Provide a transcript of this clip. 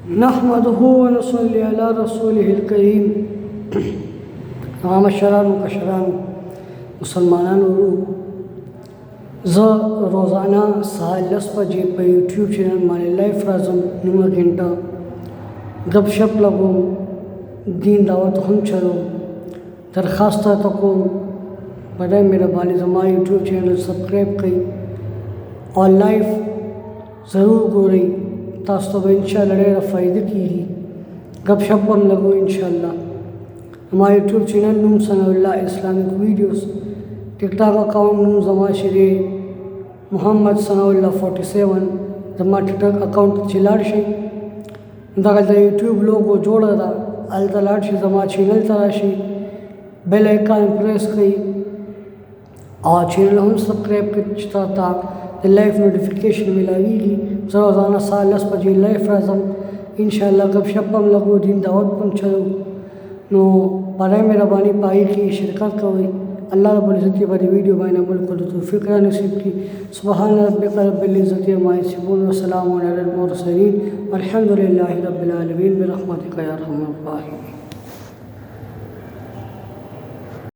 नहमदुहु व नसल्ली अला रसूलिहिल करीम। माशरान कशरान मुसलमानानो ज़ रोज़ाना साढ़े 10 बजे पर यूट्यूब चैनल माने लाइफ राज़म नुमा घंटा गपशप लगो दीन दावत हम चलो दरख्वास्त तको बड़े मेहरबानी जमा यूट्यूब चैनल सब्सक्राइब कई और लाइव ज़रूर गोरी तास्तो इंशाल्लाह ढेर फ़ायदे की गपशप हम लगो इंशाल्लाह। हमारे यूट्यूब चैनल नूम Sanaullah Islamic videos TikTok account नूम जमा शरी मोहम्मद सनाउल्लाह 47 जमा टिकटॉक अकाउंट चिलाड़शी दगल यूट्यूब लोगो जोड़ा था अल तलाड़शी जमा चैनल तलाशी बेल आइकन प्रेस कई और चैनल हम सब्सक्राइब करता था लाइव नोटिफिकेशन मिलाएगी। रोज़ाना साढ़े 10 बजे लाइफ राज़म इंशाल्लाह गपशप हम लगो दिन दावत पहुँचो नो बड़े मेहरबानी पाई की शिरकत करी अल्लाह रब्बुल इज़्ज़त की बड़ी वीडियो बाइन अमल को तौफीक नसीब की। सुबहान रब्बिक रब्बिल इज़्ज़ति अम्मा यसिफून व सलामुन अलल मुरसलीन वल्हम्दुलिल्लाहि रब्बिल आलमीन बिरहमतिका या अरहमर राहिमीन।